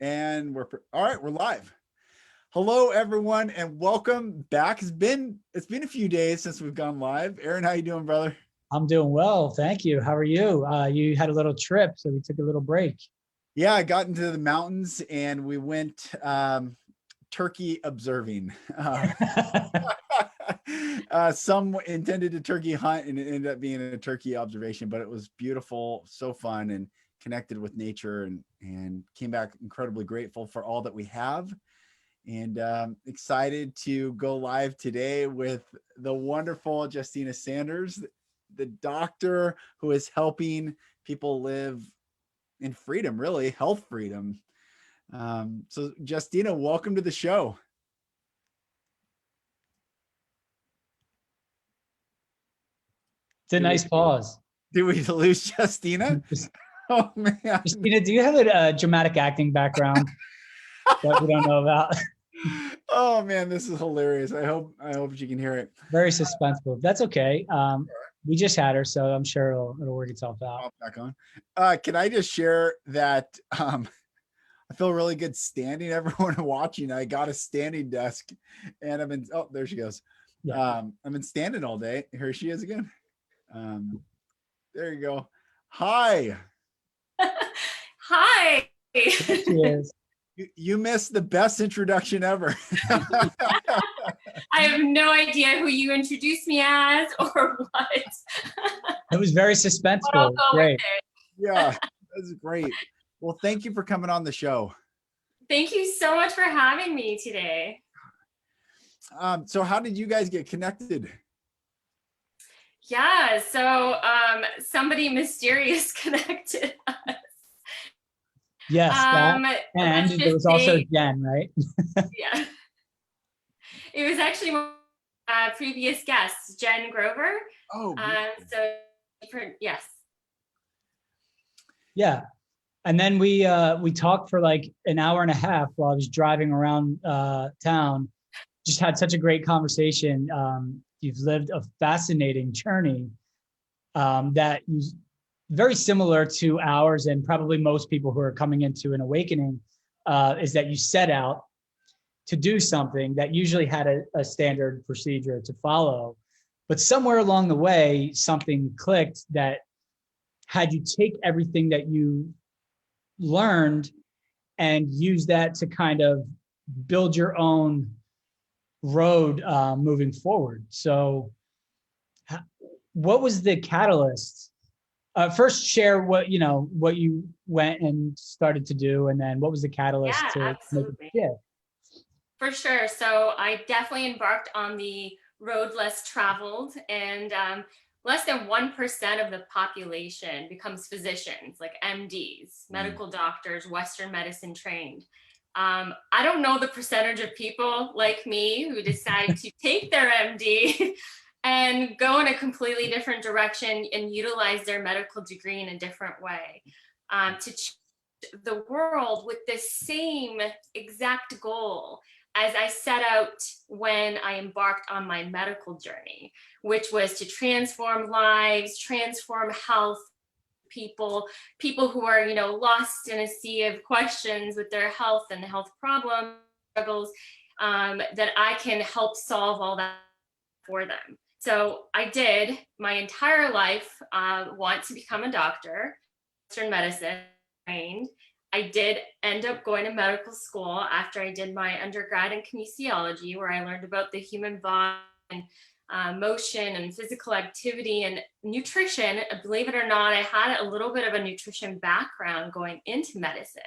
And all right, we're live. Hello, everyone, and welcome back. It's been a few days since we've gone live. Aaron, how you doing, brother? I'm doing well, thank you. How are you? You had a little trip, so we took a little break. Yeah, I got into the mountains and we went turkey observing. Some intended to turkey hunt and it ended up being a turkey observation, but it was beautiful, so fun, and connected with nature, and came back incredibly grateful for all that we have, and excited to go live today with the wonderful Justyna Sanders, the doctor who is helping people live in freedom, really health freedom. So Justyna, welcome to the show. It's a nice pause. Did we lose Justyna? Oh man. Justyna, do you have a dramatic acting background that we don't know about? Oh man, this is hilarious. I hope you can hear it. Very suspenseful. That's okay. We just had her, so I'm sure it'll work itself out. Back on. Can I just share that I feel really good standing, everyone watching. I got a standing desk and I've been, oh, there she goes. Yeah. I've been standing all day. Here she is again. There you go. Hi. Hi. There she is. You missed the best introduction ever. I have no idea who you introduced me as or what. It was very suspenseful. Great. Yeah, that's great. Well, thank you for coming on the show. Thank you so much for having me today. So how did you guys get connected? Yeah, so somebody mysterious connected us. Yes, and there was also Jen, right? Yeah. It was actually my previous guest, Jen Grover. Oh. So yes. Yeah. And then we talked for like an hour and a half while I was driving around town. Just had such a great conversation. You've lived a fascinating journey that you very similar to ours, and probably most people who are coming into an awakening, is that you set out to do something that usually had a standard procedure to follow. But somewhere along the way, something clicked that had you take everything that you learned and use that to kind of build your own road moving forward. So what was the catalyst? First, share what you went and started to do, and then what was the catalyst to absolutely. make it shift? For sure. So I definitely embarked on the road less traveled, and less than 1% of the population becomes physicians, like MDs, medical doctors, Western medicine trained. I don't know the percentage of people like me who decide to take their MD and go in a completely different direction and utilize their medical degree in a different way to change the world with the same exact goal as I set out when I embarked on my medical journey, which was to transform lives, transform health, people who are, lost in a sea of questions with their health and health problems, struggles, that I can help solve all that for them. So I did my entire life want to become a doctor, Western medicine trained. I did end up going to medical school after I did my undergrad in kinesiology, where I learned about the human body and motion and physical activity and nutrition. Believe it or not, I had a little bit of a nutrition background going into medicine.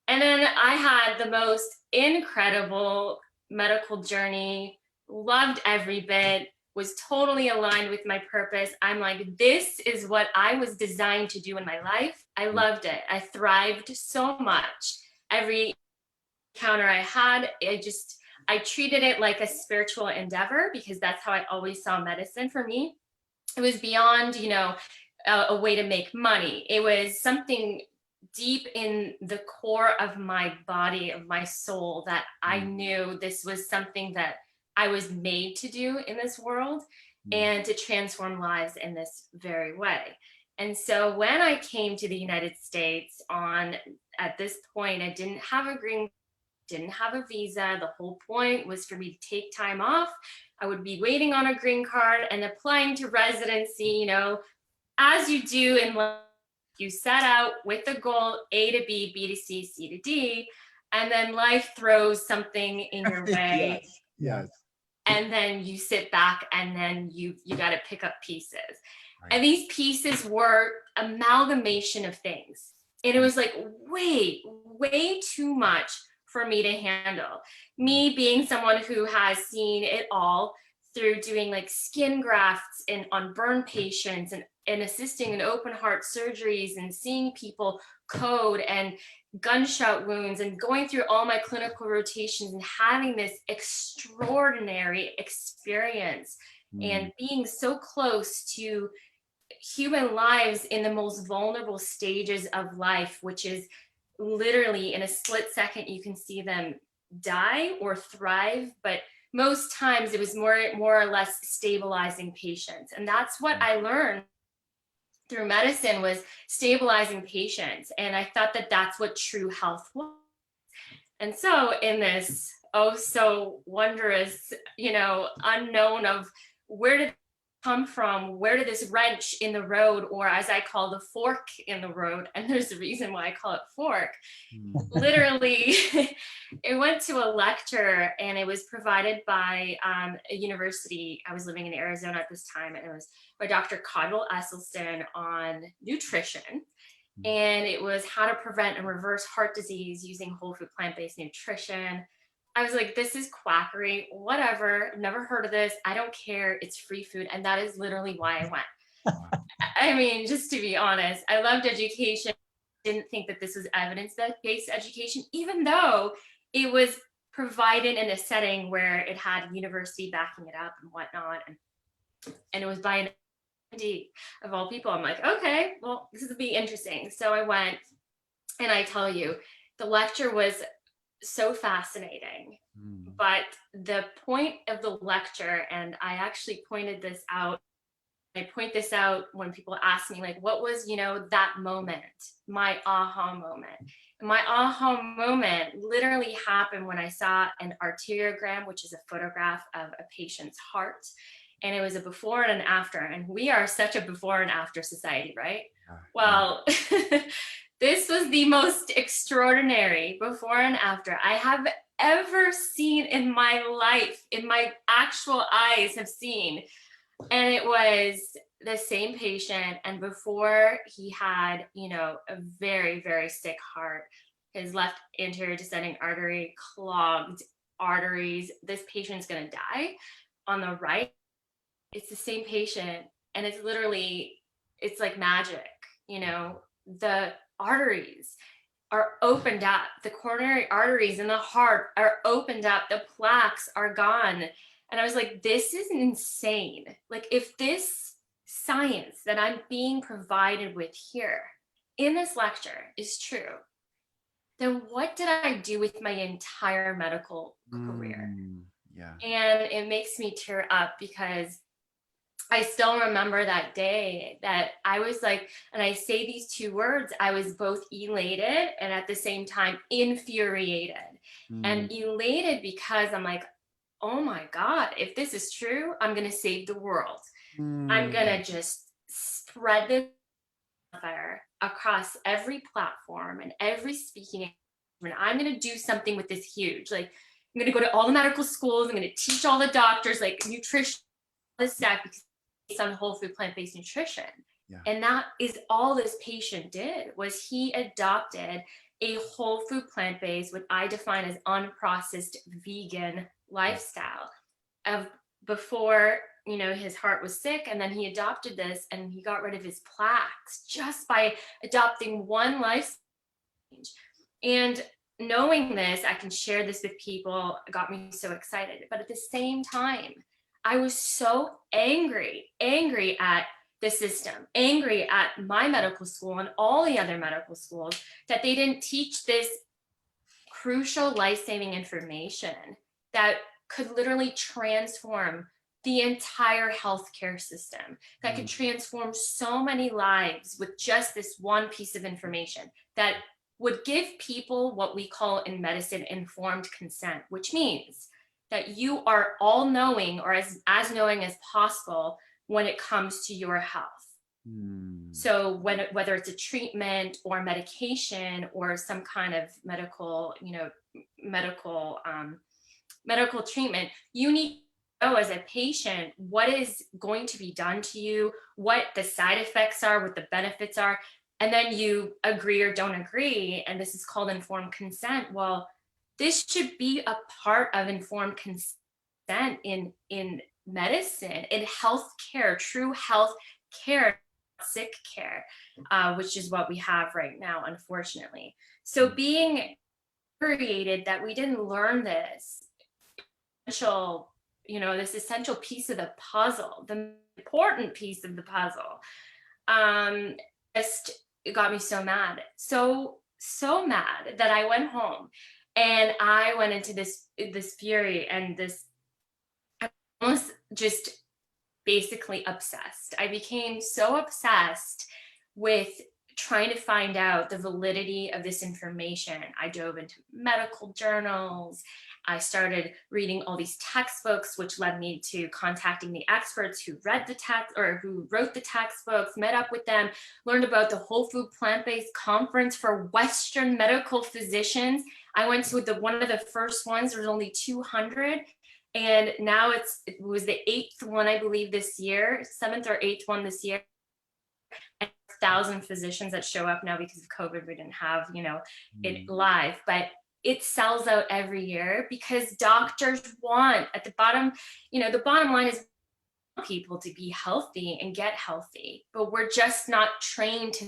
And then I had the most incredible medical journey, loved every bit, was totally aligned with my purpose. I'm like, this is what I was designed to do in my life. I loved it. I thrived so much. Every encounter I had, I treated it like a spiritual endeavor, because that's how I always saw medicine for me. It was beyond, a way to make money. It was something deep in the core of my body, of my soul, that I knew this was something that I was made to do in this world and to transform lives in this very way. And so when I came to the United States at this point, I didn't have a didn't have a visa. The whole point was for me to take time off. I would be waiting on a green card and applying to residency, as you do in life. You set out with the goal A to B, B to C, C to D, and then life throws something in your way. Yes. And then you sit back and then you got to pick up pieces. Right. And these pieces were amalgamation of things. And it was like way too much for me to handle. Me being someone who has seen it all through doing like skin grafts on burn patients and assisting in open heart surgeries and seeing people code and gunshot wounds and going through all my clinical rotations and having this extraordinary experience and being so close to human lives in the most vulnerable stages of life, which is literally in a split second, you can see them die or thrive. But most times it was more or less stabilizing patients. And that's what I learned through medicine, was stabilizing patients. And I thought that that's what true health was. And so in this so wondrous, unknown of where did it come from, where did this wrench in the road, or as I call the fork in the road, and there's a reason why I call it fork, literally, it went to a lecture, and it was provided by a university. I was living in Arizona at this time, and it was by Dr. Codwell Esselstyn on nutrition. And it was how to prevent and reverse heart disease using whole food plant-based nutrition. I was like, this is quackery, whatever. I've never heard of this. I don't care. It's free food. And that is literally why I went. I mean, just to be honest, I loved education. Didn't think that this was evidence-based education, even though it was provided in a setting where it had university backing it up and whatnot. And it was by an MD of all people. I'm like, okay, well, this will be interesting. So I went, and I tell you, the lecture was so fascinating. But the point of the lecture, and I actually pointed this out, I point this out when people ask me, like, what was, that moment, my aha moment? And my aha moment literally happened when I saw an arteriogram, which is a photograph of a patient's heart. And it was a before and an after. And we are such a before and after society, right? Well, this was the most extraordinary before and after I have ever seen in my life, in my actual eyes have seen. And it was the same patient. And before, he had, a very, very sick heart, his left anterior descending artery, clogged arteries. This patient's going to die. On the right, it's the same patient. And it's literally, it's like magic, the arteries are opened up. The coronary arteries in the heart are opened up. The plaques are gone. And I was like, this is insane. Like, if this science that I'm being provided with here in this lecture is true, then what did I do with my entire medical career? Yeah. And it makes me tear up, because I still remember that day that I was like, and I say these two words, I was both elated and at the same time infuriated. And elated because I'm like, oh my God, if this is true, I'm going to save the world. I'm going to just spread this fire across every platform and every speaking. And I'm going to do something with this huge, like, I'm going to go to all the medical schools. I'm going to teach all the doctors, like, nutrition, this stuff, because based on whole food plant-based nutrition. Yeah. And that is all this patient did, was he adopted a whole food plant-based, what I define as unprocessed vegan lifestyle of before, his heart was sick, and then he adopted this and he got rid of his plaques just by adopting one lifestyle change. And knowing this, I can share this with people, got me so excited. But at the same time, I was so angry at the system, angry at my medical school and all the other medical schools that they didn't teach this crucial life-saving information that could literally transform the entire healthcare system, that could transform so many lives with just this one piece of information that would give people what we call in medicine informed consent, which means that you are all knowing, or as knowing as possible when it comes to your health. So whether it's a treatment or medication or some kind of medical, medical treatment, you need to know as a patient what is going to be done to you, what the side effects are, what the benefits are, and then you agree or don't agree. And this is called informed consent. Well, this should be a part of informed consent in medicine, in healthcare, true health care, sick care, which is what we have right now, unfortunately. So being created that we didn't learn this essential, this essential piece of the puzzle, the important piece of the puzzle, just it got me so mad, so mad that I went home and I went into this fury and this almost just basically obsessed. I became so obsessed with trying to find out the validity of this information. I dove into medical journals. I started reading all these textbooks, which led me to contacting the experts who read the text or who wrote the textbooks, met up with them, learned about the Whole Food Plant-Based Conference for Western medical physicians. I went to one of the first ones. There was only 200. And now it was the 8th one, I believe, this year, 7th or 8th one this year. And 1,000 physicians that show up now because of COVID. We didn't have, it live, but it sells out every year because doctors want at the bottom, the bottom line is people to be healthy and get healthy, but we're just not trained to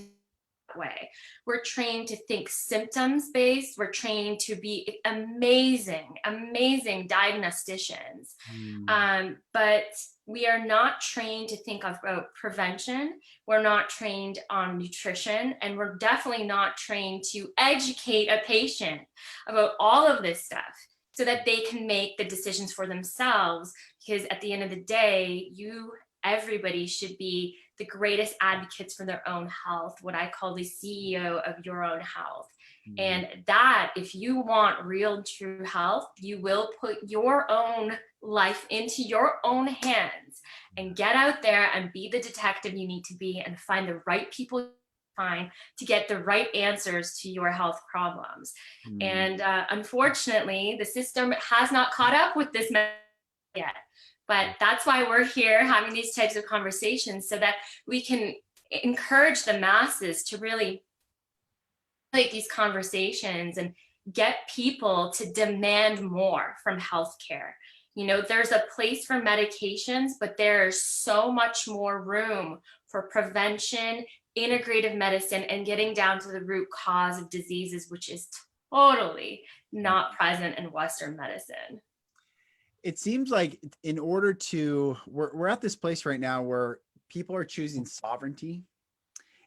way. We're trained to think symptoms based. We're trained to be amazing diagnosticians. But we are not trained to think about prevention. We're not trained on nutrition, and we're definitely not trained to educate a patient about all of this stuff so that they can make the decisions for themselves. Because at the end of the day, everybody should be the greatest advocates for their own health, what I call the CEO of your own health. And that, if you want real, true health, you will put your own life into your own hands and get out there and be the detective you need to be and find the right people to get the right answers to your health problems. And unfortunately, the system has not caught up with this yet. But that's why we're here having these types of conversations so that we can encourage the masses to really take these conversations and get people to demand more from healthcare. There's a place for medications, but there's so much more room for prevention, integrative medicine, and getting down to the root cause of diseases, which is totally not present in Western medicine. It seems like in order to, we're at this place right now where people are choosing sovereignty.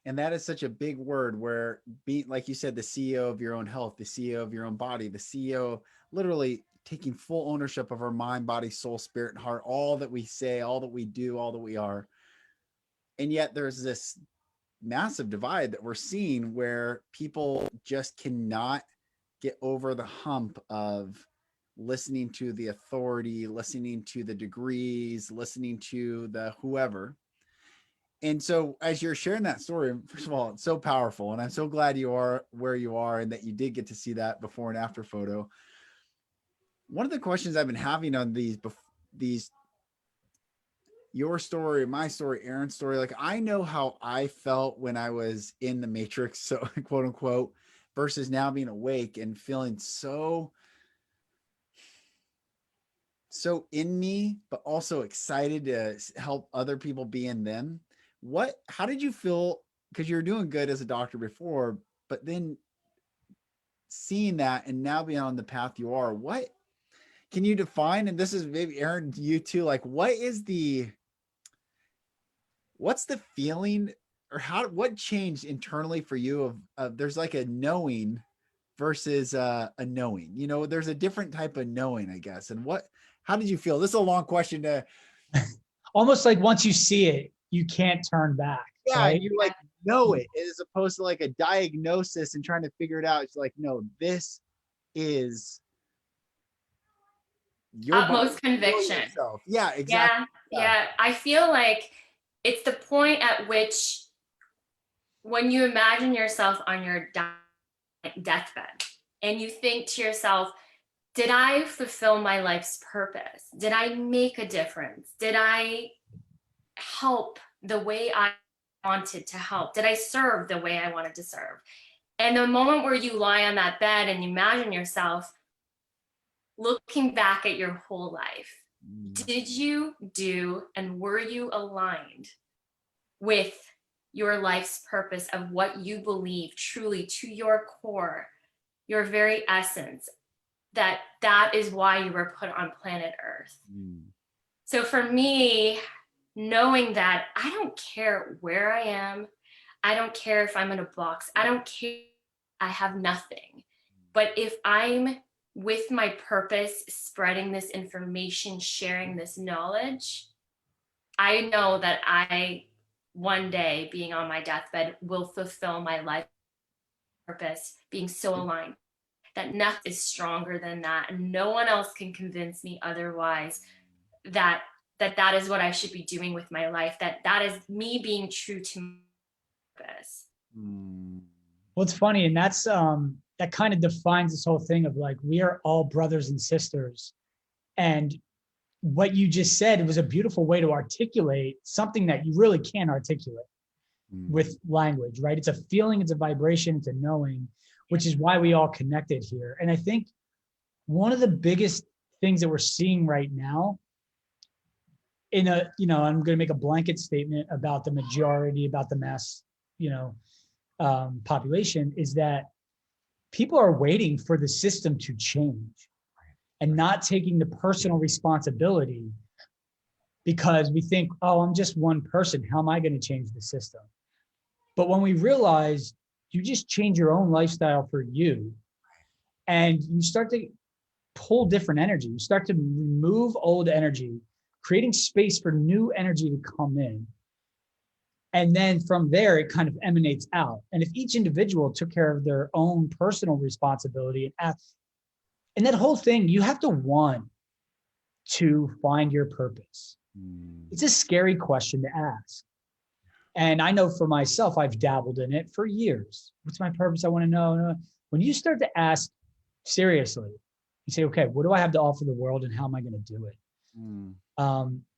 And that is such a big word where being, like you said, the CEO of your own health, the CEO of your own body, the CEO literally taking full ownership of our mind, body, soul, spirit, and heart, all that we say, all that we do, all that we are. And yet there's this massive divide that we're seeing where people just cannot get over the hump of listening to the authority, listening to the degrees, listening to the whoever. And so as you're sharing that story, first of all, it's so powerful. And I'm so glad you are where you are and that you did get to see that before and after photo. One of the questions I've been having on these, your story, my story, Aaron's story, like I know how I felt when I was in the matrix, so quote unquote, versus now being awake and feeling so in me, but also excited to help other people be in them. How did you feel? Because you're doing good as a doctor before, but then seeing that and now being on the path you are, what can you define? And this is maybe Aaron, you too, like what's the feeling or what changed internally for you of there's like a knowing versus a knowing, there's a different type of knowing, I guess. And how did you feel? This is a long question to Almost like once you see it, you can't turn back. Yeah, right? you like know it as opposed to like a diagnosis and trying to figure it out. It's like, no, this is your body. Utmost conviction. Yourself. Yeah, exactly. Yeah, yeah. I feel like it's the point at which when you imagine yourself on your deathbed and you think to yourself, did I fulfill my life's purpose? Did I make a difference? Did I help the way I wanted to help? Did I serve the way I wanted to serve? And the moment where you lie on that bed and imagine yourself looking back at your whole life, did you do and were you aligned with your life's purpose of what you believe truly to your core, your very essence, that is why you were put on planet Earth? So for me, knowing that I don't care where I am, I don't care if I'm in a box, I don't care, I have nothing. But if I'm with my purpose, spreading this information, sharing this knowledge, I know that I, one day being on my deathbed, will fulfill my life purpose, being so aligned that nothing is stronger than that. And no one else can convince me otherwise that is what I should be doing with my life, that is me being true to my purpose. Well, it's funny, and that's that kind of defines this whole thing of like, we are all brothers and sisters. And what you just said was a beautiful way to articulate something that you really can't articulate with language, right? It's a feeling, it's a vibration, it's a knowing, which is why we all connected here. And I think one of the biggest things that we're seeing right now I'm going to make a blanket statement about the majority, about the mass, population, is that people are waiting for the system to change and not taking the personal responsibility, because we think, oh, I'm just one person. How am I going to change the system? But when we realize you just change your own lifestyle for you, and you start to pull different energy, you start to remove old energy, creating space for new energy to come in. And then from there, it kind of emanates out. And if each individual took care of their own personal responsibility and that whole thing, you have to want to find your purpose. It's a scary question to ask. And I know for myself, I've dabbled in it for years. What's my purpose? I want to know. When you start to ask seriously, you say, okay, what do I have to offer the world and how am I going to do it?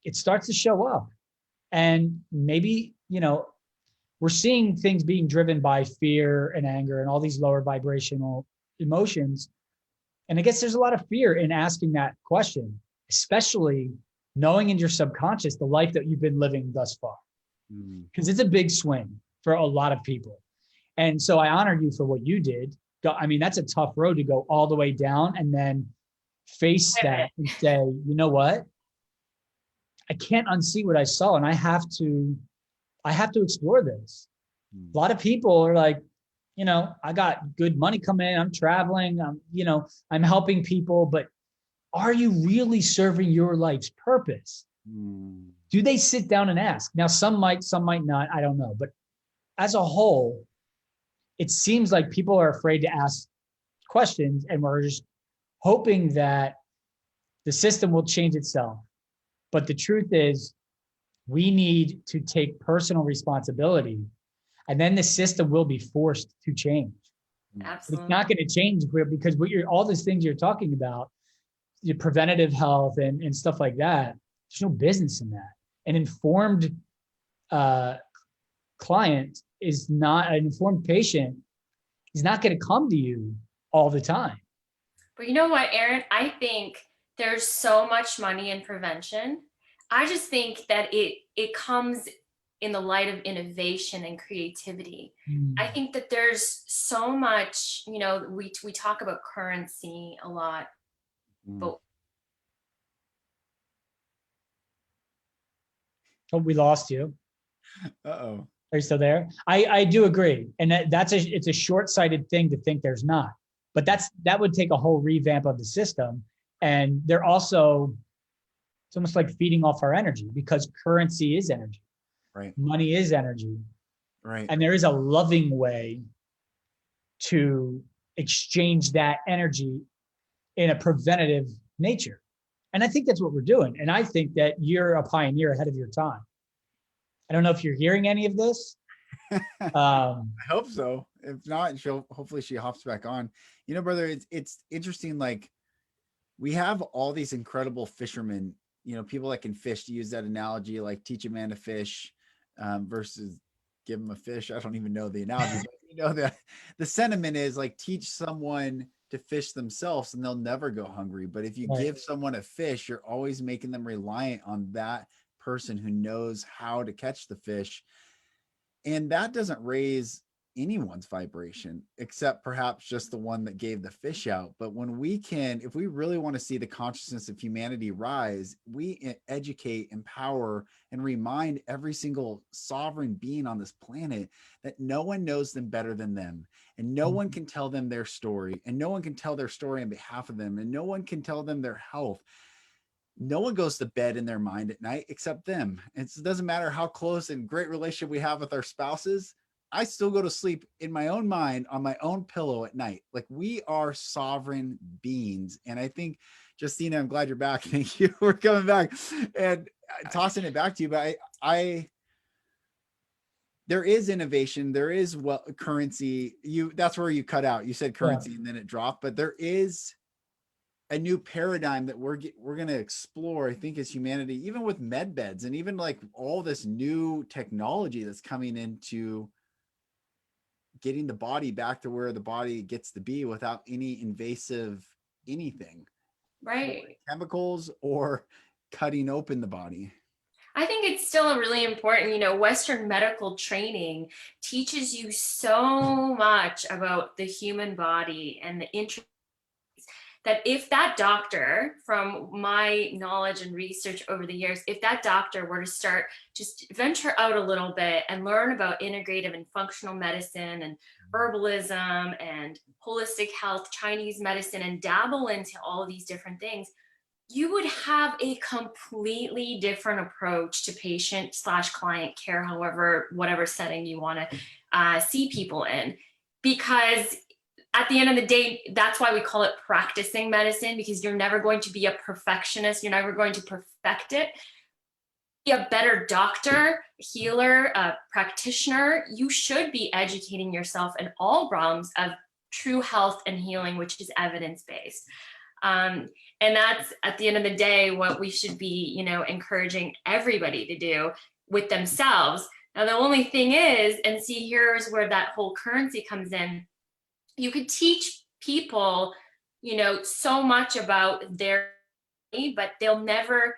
It starts to show up. And maybe, we're seeing things being driven by fear and anger and all these lower vibrational emotions. And I guess there's a lot of fear in asking that question, especially knowing in your subconscious the life that you've been living thus far. Because it's a big swing for a lot of people. And so I honor you for what you did. I mean, that's a tough road to go all the way down and then face that and say, you know what? I can't unsee what I saw, and I have to explore this. A lot of people are like, I got good money coming in, I'm traveling, I'm helping people, but are you really serving your life's purpose? Do they sit down and ask? Now, some might not, I don't know. But as a whole, it seems like people are afraid to ask questions, and we're just hoping that the system will change itself. But the truth is, we need to take personal responsibility, and then the system will be forced to change. Absolutely. It's not going to change because all these things you're talking about, your preventative health and stuff like that, there's no business in that. An informed client is not, an informed patient is not going to come to you all the time. But you know what, Aaron? I think there's so much money in prevention. I just think that it comes in the light of innovation and creativity. I think that there's so much, we talk about currency a lot, but oh, we lost you. Uh-oh. Are you still there? I do agree. And it's a short-sighted thing to think there's not. But that would take a whole revamp of the system. And they're also It's almost like feeding off our energy, because currency is energy. Right. Money is energy. Right. And there is a loving way to exchange that energy in a preventative nature. And I think that's what we're doing. And I think that you're a pioneer ahead of your time. I don't know if you're hearing any of this. I hope so. If not, hopefully she hops back on. You know, brother, it's interesting. Like, we have all these incredible fishermen, you know, people that can fish, to use that analogy, like teach a man to fish versus give him a fish. I don't even know the analogy, but you know, the sentiment is like, teach someone to fish themselves and they'll never go hungry. But if you give someone a fish, you're always making them reliant on that person who knows how to catch the fish. And that doesn't raise anyone's vibration, except perhaps just the one that gave the fish out. But when we can, if we really want to see the consciousness of humanity rise, we educate, empower, and remind every single sovereign being on this planet that no one knows them better than them. And no one can tell them their story. And no one can tell their story on behalf of them. And no one can tell them their health. No one goes to bed in their mind at night except them. It doesn't matter how close and great relationship we have with our spouses. I still go to sleep in my own mind on my own pillow at night. Like, we are sovereign beings. And I think, Justyna, I'm glad you're back. Thank you for coming back and tossing it back to you. But there is innovation. There is currency. That's where you cut out. You said currency and then it dropped, but there is a new paradigm that we're going to explore, I think, as humanity, even with med beds and even like all this new technology that's coming into getting the body back to where the body gets to be without any invasive anything, Right. chemicals or cutting open the body. I think it's still really important. You know, Western medical training teaches you so much about the human body and the interest, that if that doctor, from my knowledge and research over the years, if that doctor were to start just venture out a little bit and learn about integrative and functional medicine and herbalism and holistic health, Chinese medicine, and dabble into all of these different things, you would have a completely different approach to patient/client care, however, whatever setting you want to see people in. Because at the end of the day, that's why we call it practicing medicine, because you're never going to be a perfectionist. You're never going to perfect it. Be a better doctor, healer, practitioner. You should be educating yourself in all realms of true health and healing, which is evidence-based. And that's, at the end of the day, what we should be, you know, encouraging everybody to do with themselves. Now, the only thing is, and see, here's where that whole currency comes in. You could teach people, you know, so much about their, but they'll never,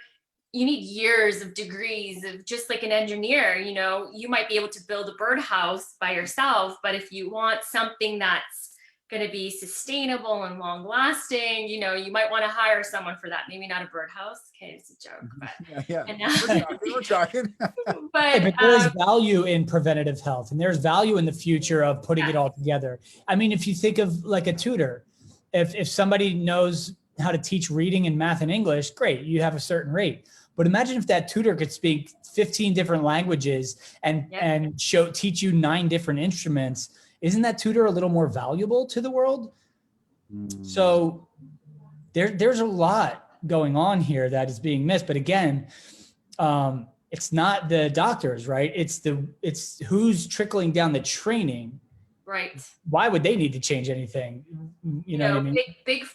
you need years of degrees of, just like an engineer, you know, you might be able to build a birdhouse by yourself, but if you want something that's going to be sustainable and long lasting, you know, you might want to hire someone for that. Maybe not a birdhouse. Okay, it's a joke, but yeah. And, we're talking. But there's value in preventative health, and there's value in the future of putting it all together. I mean, if you think of like a tutor, if somebody knows how to teach reading and math and English, great, you have a certain rate. But imagine if that tutor could speak 15 different languages and teach you 9 different instruments. Isn't that tutor a little more valuable to the world? So there's a lot going on here that is being missed. But again, it's not the doctors, right? It's who's trickling down the training. right. Why would they need to change anything? You know what I mean? Big,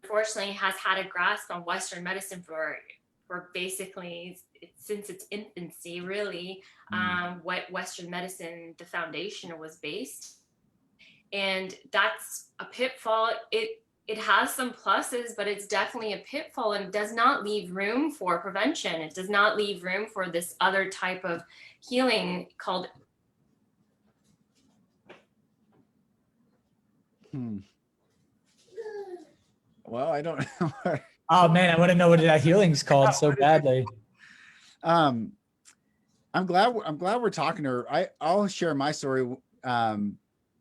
unfortunately, has had a grasp on Western medicine for basically since its infancy, really. What Western medicine, the foundation was based, and that's a pitfall. It has some pluses, but it's definitely a pitfall, and does not leave room for prevention. It does not leave room for this other type of healing called. Well, I don't know. Oh man, I want to know what that healing's called so badly. I'm glad we're talking to her. I'll share my story.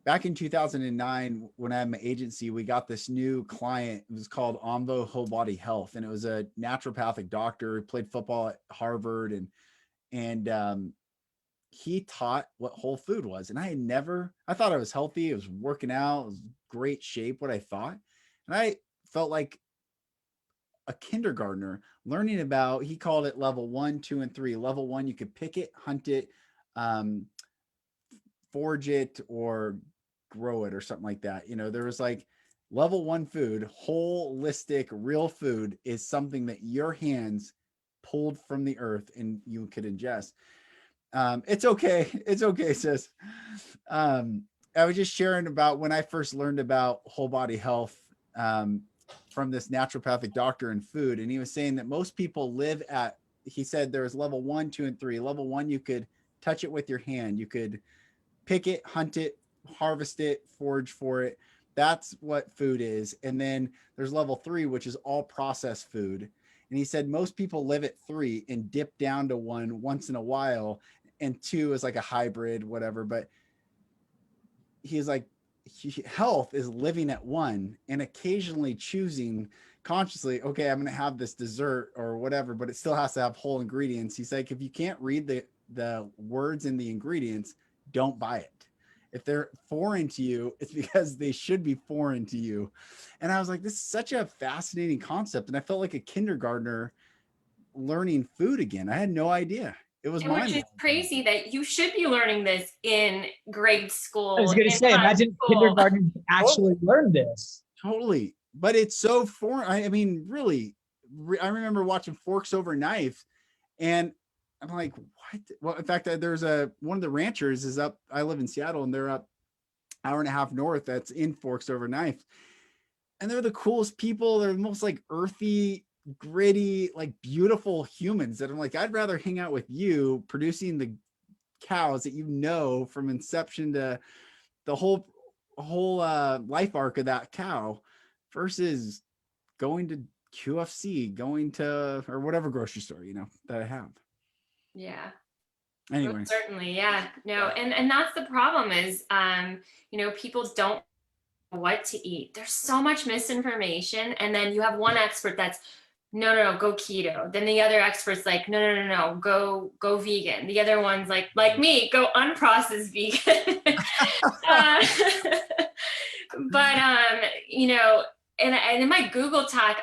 back in 2009, when I had my agency, we got this new client. It was called Omvo Whole Body Health, and it was a naturopathic doctor who played football at Harvard, and he taught what whole food was. And I thought I was healthy. I was working out, it was great shape, what I thought. And I felt like a kindergartner learning about, he called it level 1, 2, and 3. Level 1, you could pick it, hunt it, forage it, or grow it, or something like that. You know, there was like level 1 food, holistic, real food is something that your hands pulled from the earth and you could ingest. It's okay. It's okay, sis. I was just sharing about when I first learned about whole body health, from this naturopathic doctor in food. And he was saying that most people live at, he said there's level 1, 2, and 3. Level 1, you could touch it with your hand. You could pick it, hunt it, harvest it, forage for it. That's what food is. And then there's level 3, which is all processed food. And he said most people live at 3 and dip down to 1 once in a while. And 2 is like a hybrid, whatever. But he's like, health is living at 1 and occasionally choosing consciously, okay, I'm going to have this dessert or whatever, but it still has to have whole ingredients. He's like, if you can't read the words and the ingredients, don't buy it. If they're foreign to you, it's because they should be foreign to you. And I was like, this is such a fascinating concept. And I felt like a kindergartner learning food again. I had no idea. It was mine. Which is crazy that you should be learning this in grade school. I was going to say, imagine kindergarten actually learned this. Totally. But it's so foreign. I mean, really, I remember watching Forks Over Knives, and I'm like, what? Well, in fact, there's one of the ranchers is up, I live in Seattle, and they're up hour and a half north, that's in Forks Over Knives. And they're the coolest people. They're the most like earthy, gritty, like beautiful humans that I'm like, I'd rather hang out with you producing the cows that you know from inception to the whole life arc of that cow versus going to QFC, going to, or whatever grocery store, you know, that I have. Yeah. Anyway. Most certainly. Yeah. No. And that's the problem is, you know, people don't know what to eat. There's so much misinformation. And then you have one expert that's, no, go keto. Then the other expert's like, no, go vegan. The other one's like me, go unprocessed vegan. But, you know, and in my Google talk,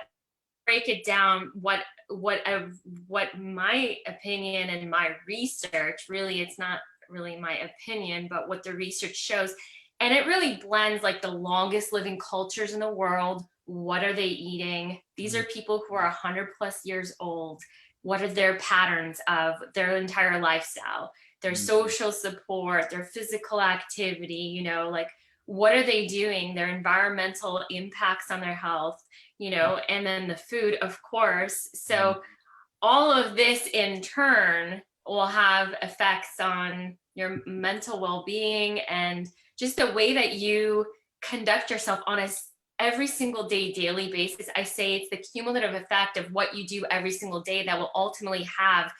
break it down what my opinion and my research, really, it's not really my opinion, but what the research shows. And it really blends like the longest living cultures in the world. What are they eating? These are people who are 100 plus years old. What are their patterns of their entire lifestyle, their social support, their physical activity, you know, like what are they doing, their environmental impacts on their health, you know, and then the food, of course. So all of this in turn will have effects on your mental well-being and just the way that you conduct yourself on a every single day, daily basis. I say it's the cumulative effect of what you do every single day that will ultimately have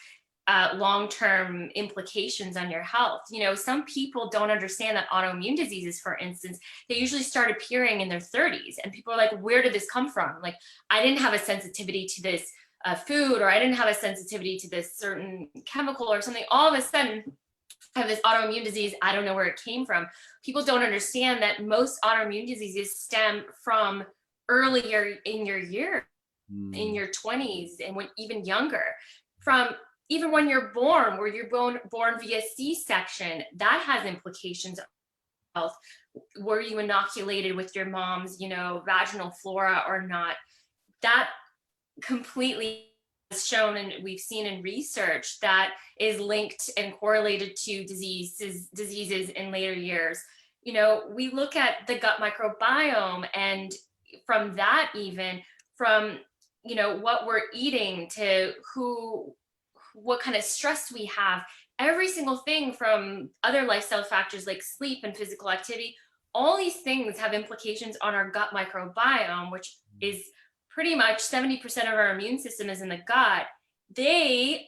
long-term implications on your health. You know, some people don't understand that autoimmune diseases, for instance, they usually start appearing in their 30s, and people are like, where did this come from? Like, I didn't have a sensitivity to this food, or I didn't have a sensitivity to this certain chemical or something. All of a sudden, I have this autoimmune disease. I don't know where it came from. People don't understand that most autoimmune diseases stem from earlier in your year, in your 20s, and when even younger, from even when you're born, where you're born via C-section, that has implications on health. Were you inoculated with your mom's, you know, vaginal flora or not? That completely is shown, and we've seen in research that is linked and correlated to diseases in later years. You know, we look at the gut microbiome, and from that, even from, you know, what we're eating to what kind of stress we have, every single thing from other lifestyle factors like sleep and physical activity, all these things have implications on our gut microbiome, which is pretty much 70% of our immune system is in the gut. they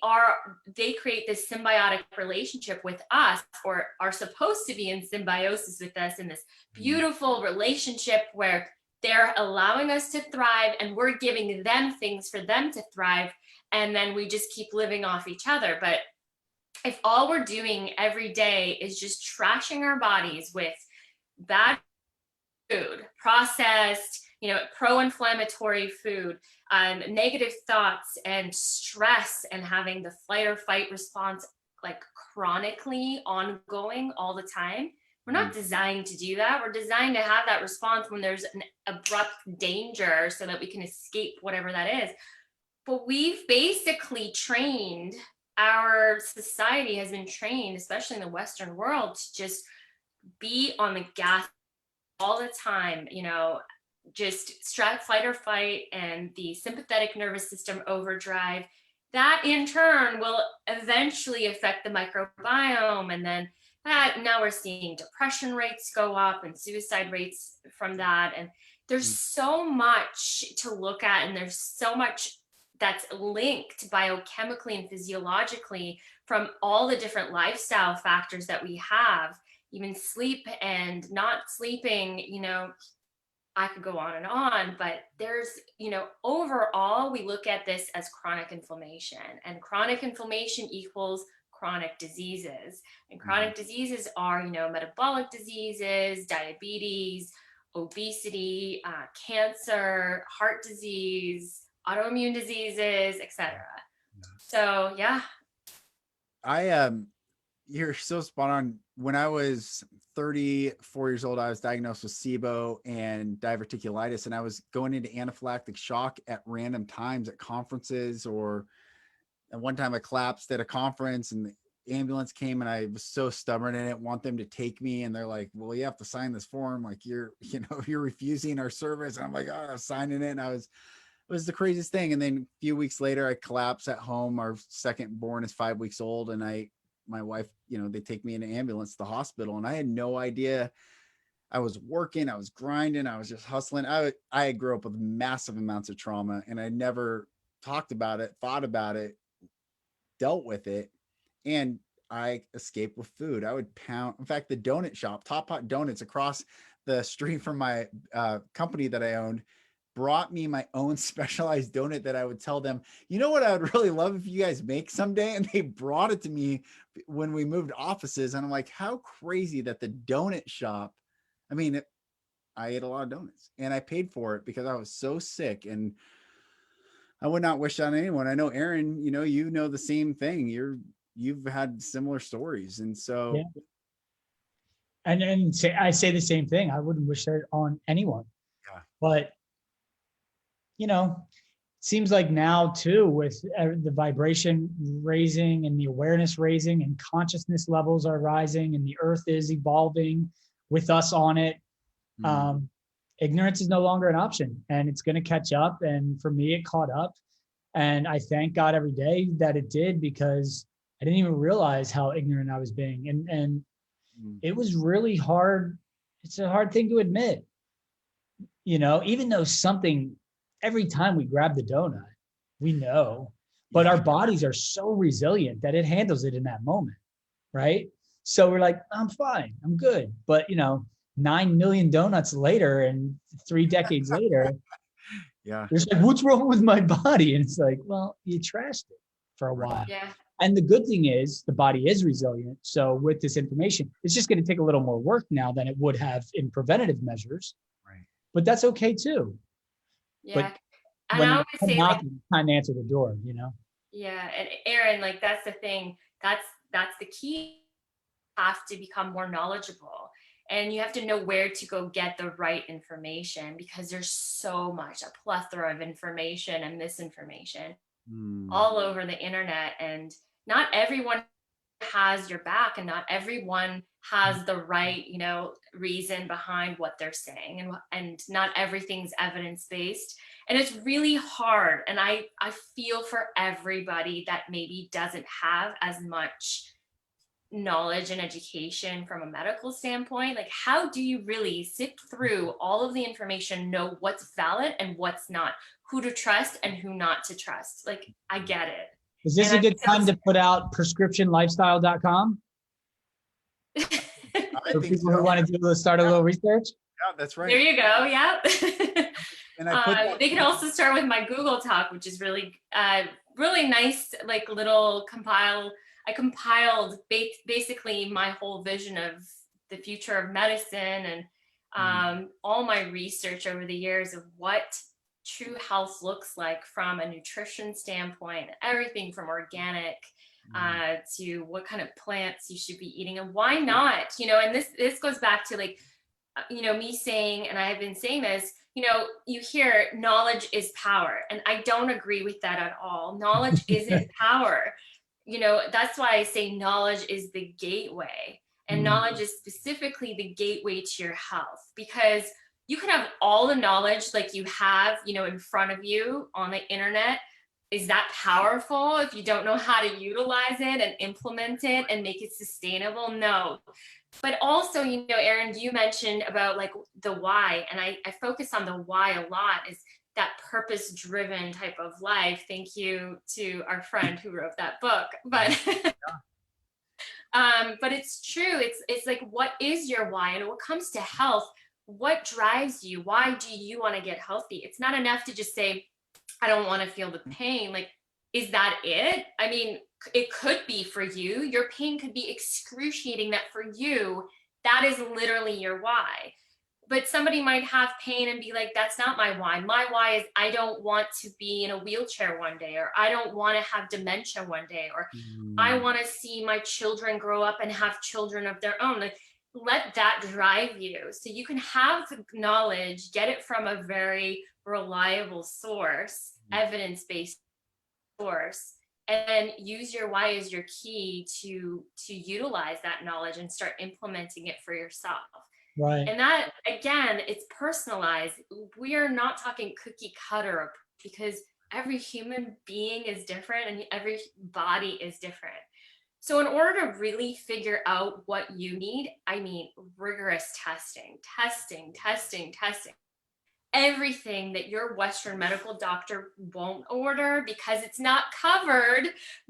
create this symbiotic relationship with us, or are supposed to be in symbiosis with us, in this beautiful relationship where they're allowing us to thrive and we're giving them things for them to thrive. And then we just keep living off each other. But if all we're doing every day is just trashing our bodies with bad food, processed, pro-inflammatory food, negative thoughts and stress, and having the fight or fight response like chronically ongoing all the time, we're not designed to do that. We're designed to have that response when there's an abrupt danger so that we can escape whatever that is. But we've basically trained, our society has been trained, especially in the Western world, to just be on the gas all the time, just stress, fight or fight, and the sympathetic nervous system overdrive. That in turn will eventually affect the microbiome. And then now we're seeing depression rates go up and suicide rates from that. And there's so much to look at, and there's so much that's linked biochemically and physiologically from all the different lifestyle factors that we have, even sleep and not sleeping, I could go on, but there's, overall, we look at this as chronic inflammation, and chronic inflammation equals chronic diseases. And chronic diseases are, metabolic diseases, diabetes, obesity, cancer, heart disease, autoimmune diseases, etc. So yeah. You're so spot on. When I was 34 years old, I was diagnosed with SIBO and diverticulitis, and I was going into anaphylactic shock at random times at conferences, and one time I collapsed at a conference and the ambulance came, and I was so stubborn and I didn't want them to take me. And they're like, well, you have to sign this form. Like you're refusing our service. And I'm like, oh, I was signing it. And it was the craziest thing. And then a few weeks later, I collapsed at home. Our second born is 5 weeks old. And my wife, they take me in an ambulance to the hospital, and I had no idea. I was working, I was grinding, I was just hustling. I grew up with massive amounts of trauma, and I never talked about it, thought about it, dealt with it. And I escaped with food. I would pound. In fact, the donut shop, Top Pot Donuts, across the street from my company that I owned, brought me my own specialized donut that I would tell them, you know what I would really love if you guys make someday? And they brought it to me when we moved offices. And I'm like, how crazy that the donut shop, I ate a lot of donuts and I paid for it because I was so sick, and I would not wish that on anyone. I know, Aaron, you know the same thing. You've had similar stories. And so. Yeah. And I say the same thing. I wouldn't wish that on anyone. Yeah. But seems like now too, with the vibration raising and the awareness raising and consciousness levels are rising and the earth is evolving with us on it. Ignorance is no longer an option, and it's going to catch up. And for me, it caught up, and I thank God every day that it did, because I didn't even realize how ignorant I was being. And it was really hard. It's a hard thing to admit, even though every time we grab the donut, we know, but our bodies are so resilient that it handles it in that moment, right? So we're like, I'm fine, I'm good. But 9 million donuts later and 3 decades later, there's like, what's wrong with my body? And it's like, well, you trashed it for a while. Yeah. And the good thing is the body is resilient. So with this information, it's just going to take a little more work now than it would have in preventative measures. Right. But that's okay too. Yeah. But and when I always say, time to answer the door, Yeah. And Aaron, that's the thing. That's the key. You have to become more knowledgeable, and you have to know where to go get the right information, because there's so much, a plethora of information and misinformation all over the internet, and not everyone has your back, and not everyone has the right, reason behind what they're saying, and not everything's evidence-based. And it's really hard. And I feel for everybody that maybe doesn't have as much knowledge and education from a medical standpoint. Like, how do you really sift through all of the information, know what's valid and what's not, who to trust and who not to trust? Like, I get it. Is this And a good time to put out prescriptionlifestyle.com I for think people who so. want to start a little research? Yeah, that's right. there you go. Yep. And I put that, They can also start with my Google Talk, which is really, really nice, like little compile. I compiled basically my whole vision of the future of medicine and all my research over the years of what true health looks like from a nutrition standpoint, everything from organic to what kind of plants you should be eating and why not, and this goes back to like, me saying, and I have been saying this, you hear knowledge is power. And I don't agree with that at all. Knowledge isn't power. That's why I say knowledge is the gateway. And knowledge is specifically the gateway to your health, because you can have all the knowledge like you have, in front of you on the internet. Is that powerful if you don't know how to utilize it and implement it and make it sustainable? No. But also, Erin, you mentioned about like the why, and I focus on the why a lot, is that purpose-driven type of life. Thank you to our friend who wrote that book. But but it's true. It's like, what is your why? And when it comes to health, what drives you? Why do you want to get healthy? It's not enough to just say, I don't want to feel the pain. Like, is that it? I mean, it could be for you. Your pain could be excruciating, that for you, that is literally your why. But somebody might have pain and be like, that's not my why. My why is I don't want to be in a wheelchair one day, or I don't want to have dementia one day, or I want to see my children grow up and have children of their own. Like, let that drive you. So you can have knowledge, get it from a very reliable source, evidence-based source, and then use your why as your key to utilize that knowledge and start implementing it for yourself. Right. And that, again, it's personalized. We are not talking cookie cutter, because every human being is different and every body is different. So in order to really figure out what you need, I mean, rigorous testing. Everything that your Western medical doctor won't order, because it's not covered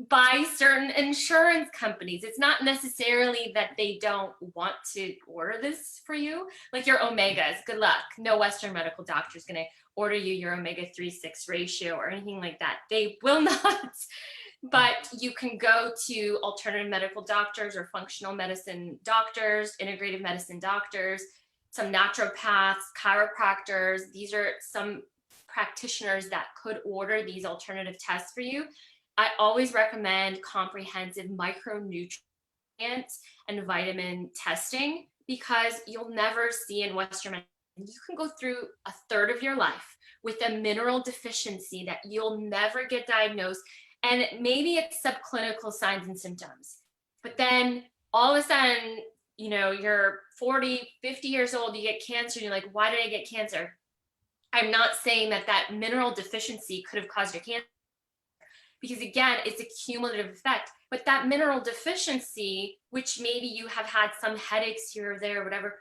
by certain insurance companies. It's not necessarily that they don't want to order this for you. Like your omegas, good luck. No Western medical doctor is going to order you your omega-3/6 ratio or anything like that. They will not. But you can go to alternative medical doctors or functional medicine doctors, integrative medicine doctors, some naturopaths, chiropractors. These are some practitioners that could order these alternative tests for you. I always recommend comprehensive micronutrient and vitamin testing, because you'll never see in Western medicine, you can go through a third of your life with a mineral deficiency that you'll never get diagnosed. And maybe it's subclinical signs and symptoms. But then all of a sudden, you're 40, 50 years old, you get cancer, and you're like, why did I get cancer? I'm not saying that mineral deficiency could have caused your cancer, because again, it's a cumulative effect. But that mineral deficiency, which maybe you have had some headaches here or there, or whatever,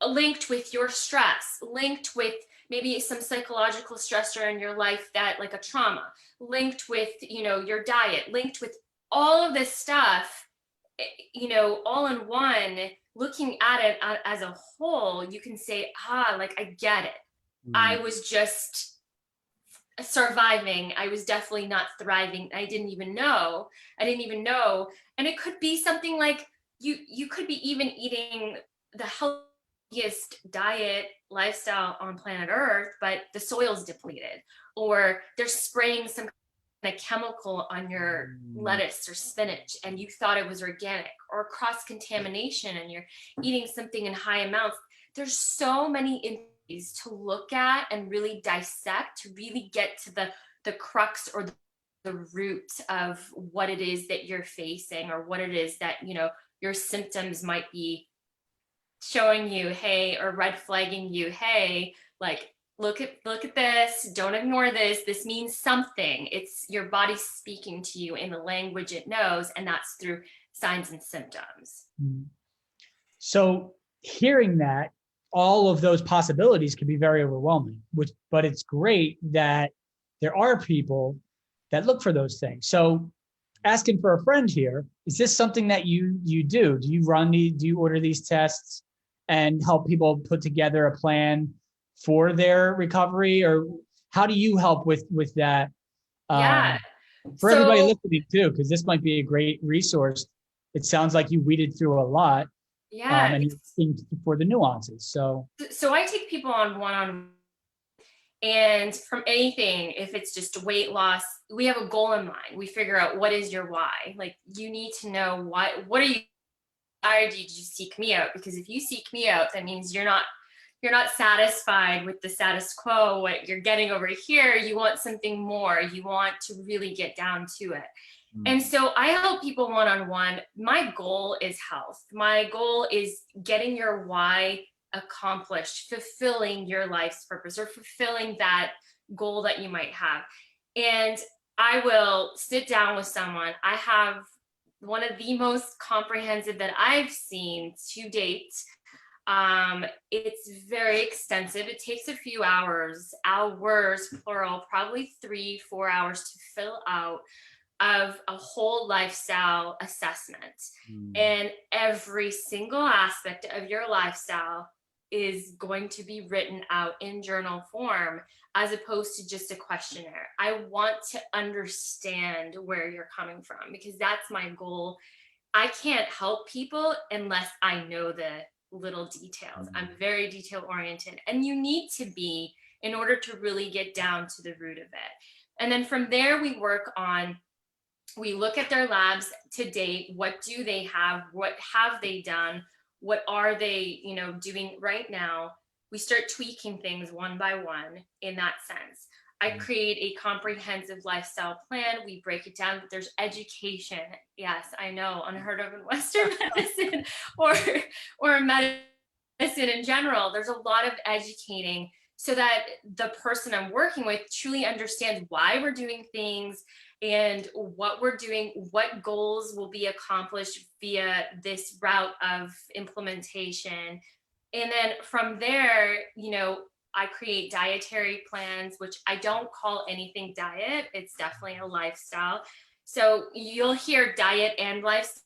linked with your stress, linked with maybe some psychological stressor in your life, that like a trauma, linked with, your diet, linked with all of this stuff, all in one, looking at it as a whole, you can say, like, I get it. I was just surviving. I was definitely not thriving. I didn't even know. And it could be something like you could be even eating the healthiest diet lifestyle on planet Earth, but the soil's depleted, or they're spraying some kind of chemical on your lettuce or spinach and you thought it was organic, or cross-contamination and you're eating something in high amounts. There's so many ways to look at and really dissect to really get to the crux or the root of what it is that you're facing, or what it is that, your symptoms might be showing you, hey, or red flagging you, hey, like, look at this, don't ignore this. This means something. It's your body speaking to you in the language it knows, and that's through signs and symptoms. So hearing that, all of those possibilities can be very overwhelming, but it's great that there are people that look for those things. So asking for a friend here, is this something that you do? Do you order these tests and help people put together a plan for their recovery, or how do you help with that? Yeah. For everybody So listening too, because this might be a great resource. It sounds like you weeded through a lot, yeah. and you're looking for the nuances. So So I take people on one-on-one, and from anything, if it's just weight loss, we have a goal in mind. We figure out what is your why. Like, you need to know what are you, why did you seek me out? Because if you seek me out, that means you're not satisfied with the status quo, what you're getting over here. You want something more. You want to really get down to it. And so I help people one-on-one. My goal is health. My goal is getting your why accomplished, fulfilling your life's purpose, or fulfilling that goal that you might have. And I will sit down with someone. I have one of the most comprehensive that I've seen to date. It's very extensive. It takes a few hours, plural, probably 3-4 hours to fill out, of a whole lifestyle assessment. And every single aspect of your lifestyle is going to be written out in journal form, as opposed to just a questionnaire. I want to understand where you're coming from, because that's my goal. I can't help people unless I know the little details. I'm very detail oriented, and you need to be, in order to really get down to the root of it. And then from there, we look at their labs to date. What do they have? What have they done? What are they, doing right now? We start tweaking things one by one in that sense. I create a comprehensive lifestyle plan. We break it down. There's education. Yes, I know, unheard of in Western medicine, or medicine in general. There's a lot of educating, so that the person I'm working with truly understands why we're doing things, and what we're doing, what goals will be accomplished via this route of implementation. And then from there, I create dietary plans, which I don't call anything diet. It's definitely a lifestyle. So you'll hear diet and lifestyle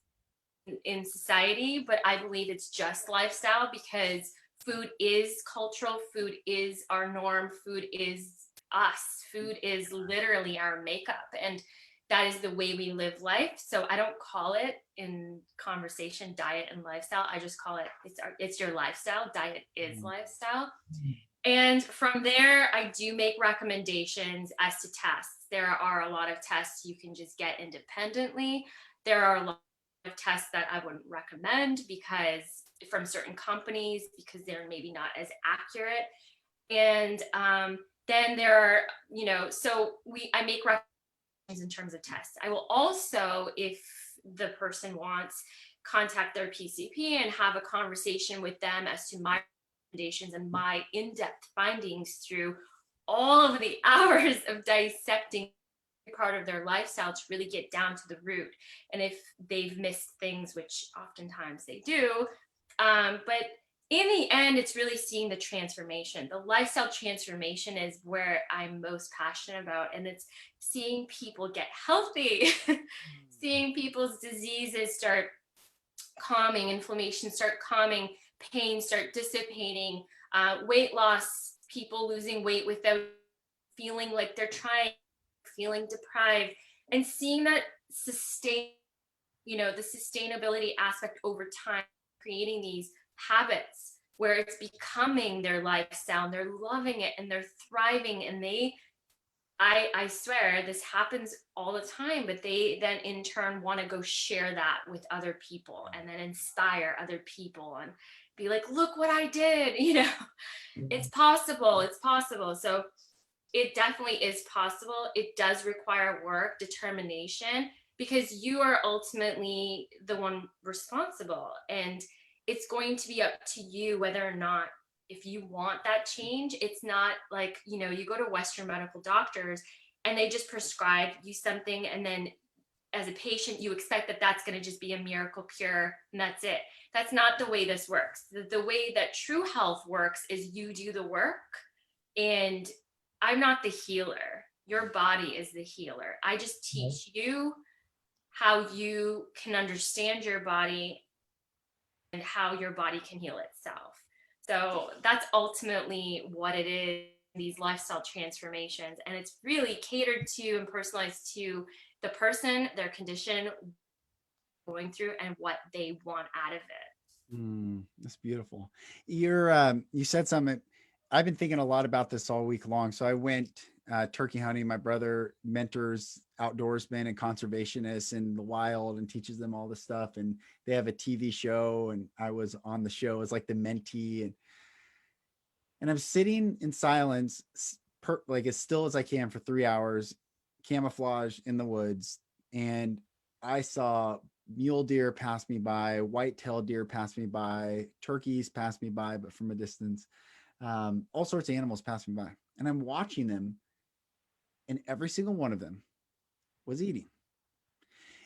in society, but I believe it's just lifestyle, because food is cultural, food is our norm, food is us, food is literally our makeup, and that is the way we live life. So I don't call it in conversation diet and lifestyle. I just call it, it's your lifestyle. Diet is lifestyle. And from there, I do make recommendations as to tests. There are a lot of tests you can just get independently. There are a lot of tests that I wouldn't recommend, because from certain companies, because they're maybe not as accurate. And then there are, I make recommendations in terms of tests. I will also, if the person wants, contact their PCP and have a conversation with them as to my recommendations and my in-depth findings through all of the hours of dissecting part of their lifestyle to really get down to the root. And if they've missed things, which oftentimes they do, but in the end, it's really seeing the transformation. The lifestyle transformation is where I'm most passionate about, and it's seeing people get healthy, seeing people's diseases start calming, inflammation start calming, pain start dissipating, weight loss, people losing weight without feeling like they're trying, feeling deprived, and seeing that the sustainability aspect over time, creating these habits where it's becoming their lifestyle, and they're loving it and they're thriving, and I swear this happens all the time, but they then in turn want to go share that with other people, and then inspire other people and be like, look what I did, it's possible. So it definitely is possible. It does require work, determination, because you are ultimately the one responsible, and it's going to be up to you whether or not, if you want that change. It's not like, you go to Western medical doctors and they just prescribe you something, and then as a patient, you expect that that's going to just be a miracle cure and that's it. That's not the way this works. The way that true health works is you do the work, and I'm not the healer. Your body is the healer. I just teach you how you can understand your body and how your body can heal itself. So that's ultimately what it is, these lifestyle transformations. And it's really catered to and personalized to the person, their condition, going through, and what they want out of it. That's beautiful. You said something. I've been thinking a lot about this all week long. So I went turkey hunting. My brother mentors outdoorsmen and conservationists in the wild and teaches them all this stuff. And they have a TV show, and I was on the show as like the mentee, and I'm sitting in silence, like as still as I can for 3 hours, camouflage in the woods. And I saw mule deer pass me by, white-tailed deer pass me by, turkeys pass me by, but from a distance, all sorts of animals pass me by. And I'm watching them, and every single one of them was eating.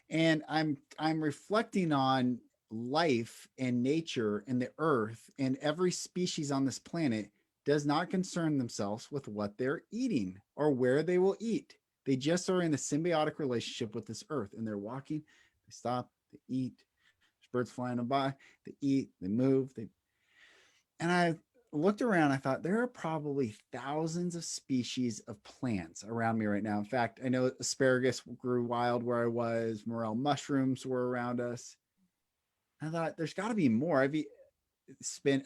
And I'm reflecting on life and nature and the earth, and every species on this planet does not concern themselves with what they're eating or where they will eat. They just are in a symbiotic relationship with this earth, and they're walking, they stop, they eat. There's birds flying by, they eat, they move. And I looked around, I thought there are probably thousands of species of plants around me right now. In fact, I know asparagus grew wild where I was, morel mushrooms were around us. I thought there's got to be more. I've spent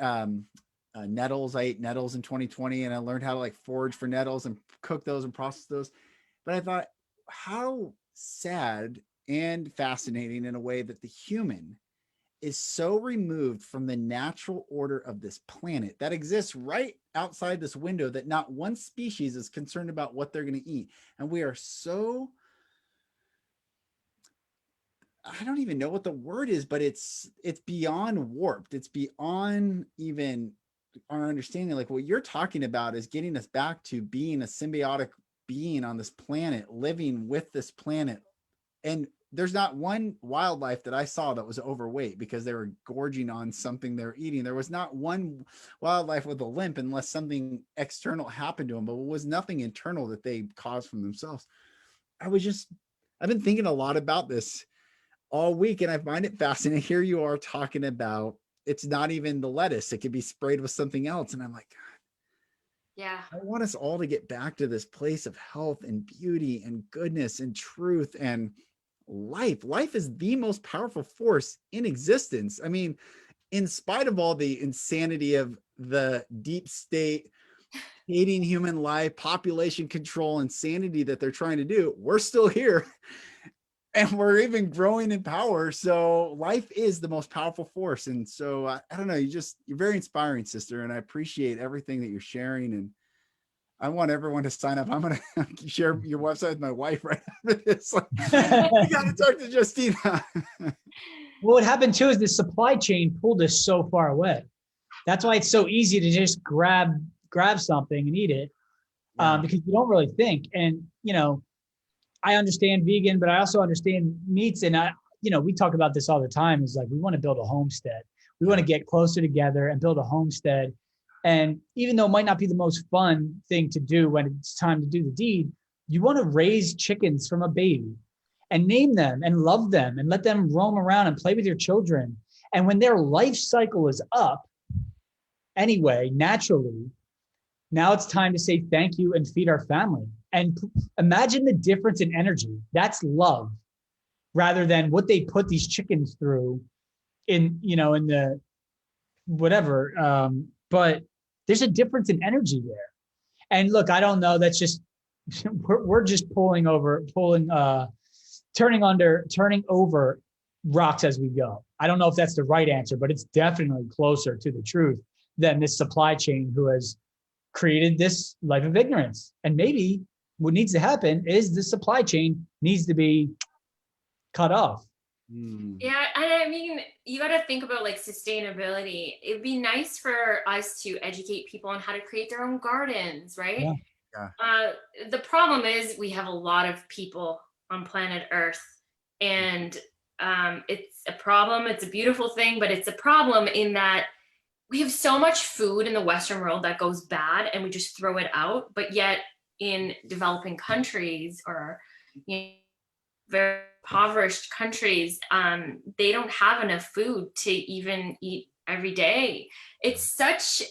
nettles. I ate nettles in 2020, and I learned how to like forage for nettles and cook those and process those. But I thought, how sad and fascinating in a way that the human is so removed from the natural order of this planet that exists right outside this window, that not one species is concerned about what they're going to eat. And we are so, I don't even know what the word is, but it's beyond warped. It's beyond even our understanding. Like what you're talking about is getting us back to being a symbiotic being on this planet, living with this planet. And there's not one wildlife that I saw that was overweight because they were gorging on something they were eating. There was not one wildlife with a limp unless something external happened to them, but it was nothing internal that they caused from themselves. I've been thinking a lot about this all week, and I find it fascinating. Here you are talking about it's not even the lettuce. It could be sprayed with something else. And I'm like, Yeah. I want us all to get back to this place of health and beauty and goodness and truth and life. Life is the most powerful force in existence. I mean, in spite of all the insanity of the deep state, hating human life, population control, insanity that they're trying to do, we're still here. And we're even growing in power. So life is the most powerful force. And so I don't know, you're very inspiring, sister. And I appreciate everything that you're sharing. And I want everyone to sign up. I'm going to share your website with my wife right after this. Like, you got to talk to Justyna. Well, what happened too is the supply chain pulled us so far away. That's why it's so easy to just grab something and eat it, because you don't really think. And, I understand vegan, but I also understand meats. And we talk about this all the time. Is like, we want to build a homestead. We want to get closer together and build a homestead. And even though it might not be the most fun thing to do when it's time to do the deed, you want to raise chickens from a baby and name them and love them and let them roam around and play with your children. And when their life cycle is up, anyway, naturally, now it's time to say thank you and feed our family. And imagine the difference in energy. That's love, rather than what they put these chickens through in the whatever. But there's a difference in energy there. And look, I don't know. That's just, we're just turning over rocks as we go. I don't know if that's the right answer, but it's definitely closer to the truth than this supply chain who has created this life of ignorance. And maybe what needs to happen is the supply chain needs to be cut off. Yeah, and I mean, you got to think about like sustainability. It'd be nice for us to educate people on how to create their own gardens, right? Yeah. The problem is we have a lot of people on planet Earth, and it's a problem. It's a beautiful thing, but it's a problem in that we have so much food in the Western world that goes bad and we just throw it out. But yet in developing countries or, you know, very impoverished countries, they don't have enough food to even eat every day. It's such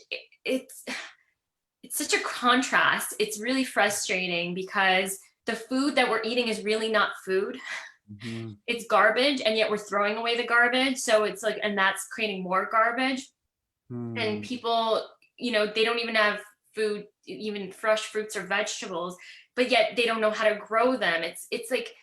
such a contrast. It's really frustrating because the food that we're eating is really not food. Mhm. It's garbage, and yet we're throwing away the garbage. So it's like, and that's creating more garbage. And Mm. people, you know, they don't even have food, even fresh fruits or vegetables, but yet they don't know how to grow them. It's like,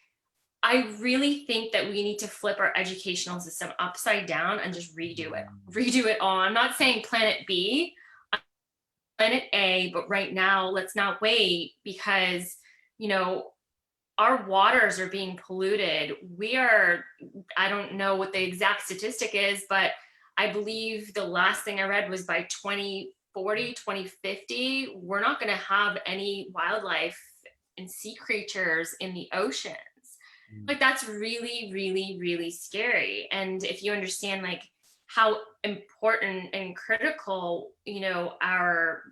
I really think that we need to flip our educational system upside down and just redo it all. I'm not saying planet B, planet A, but right now let's not wait, because, you know, our waters are being polluted. I don't know what the exact statistic is, but I believe the last thing I read was by 2040, 2050, we're not going to have any wildlife and sea creatures in the oceans. Like, that's really, really, really scary. And if you understand like how important and critical, you know,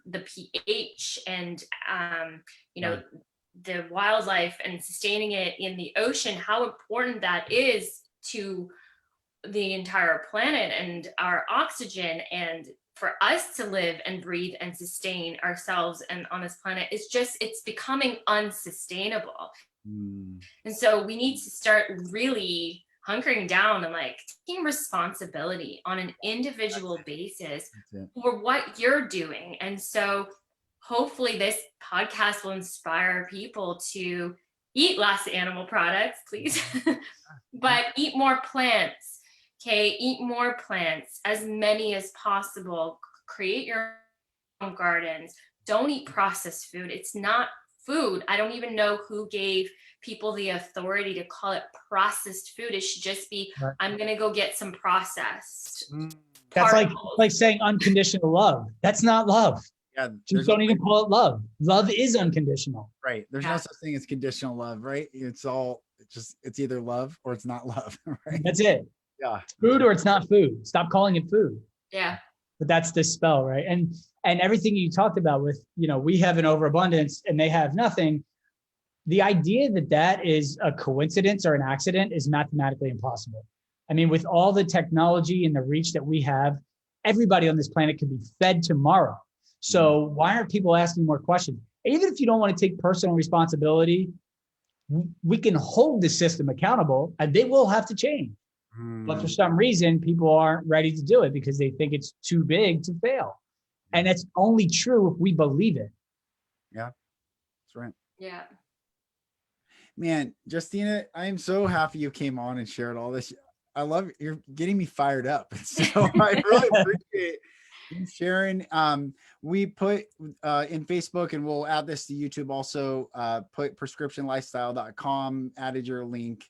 the pH and, you know, the wildlife and sustaining it in the ocean, how important that is to the entire planet and our oxygen, and for us to live and breathe and sustain ourselves and on this planet, it's becoming unsustainable. Mm. And so we need to start really hunkering down and like taking responsibility on an individual basis for what you're doing. And so hopefully this podcast will inspire people to eat less animal products, please, but eat more plants. Okay, eat more plants, as many as possible. Create your own gardens. Don't eat processed food. It's not food. I don't even know who gave people the authority to call it processed food. It should just be, Right. I'm going to go get some processed. That's particles. like saying unconditional love. That's not love. Yeah, Just don't even call it love. Love is unconditional. right. There's no such thing as conditional love, right? It's either love or it's not love, right? That's it. Yeah. It's food or it's not food. Stop calling it food. Yeah. But that's the spell, right? And everything you talked about with, you know, we have an overabundance and they have nothing. The idea that that is a coincidence or an accident is mathematically impossible. I mean, with all the technology and the reach that we have, everybody on this planet could be fed tomorrow. So why aren't people asking more questions? Even if you don't want to take personal responsibility, we can hold the system accountable and they will have to change. But for some reason, people aren't ready to do it because they think it's too big to fail. And that's only true if we believe it. Yeah, that's right. Yeah. Man, Justyna, I am so happy you came on and shared all this. I love it. You're getting me fired up. So I really appreciate you sharing. We put in Facebook, and we'll add this to YouTube also, put prescriptionlifestyle.com, added your link.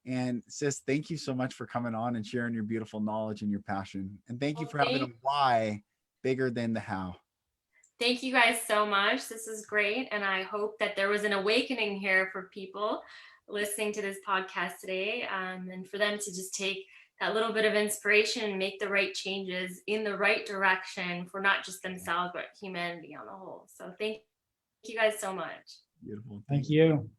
And sis, thank you so much for coming on and sharing your beautiful knowledge and your passion. And thank you for having a why bigger than the how. Thank you guys so much. This is great. And I hope that there was an awakening here for people listening to this podcast today, and for them to just take that little bit of inspiration and make the right changes in the right direction for not just themselves, but humanity on the whole. So thank you guys so much. Beautiful. Thank you.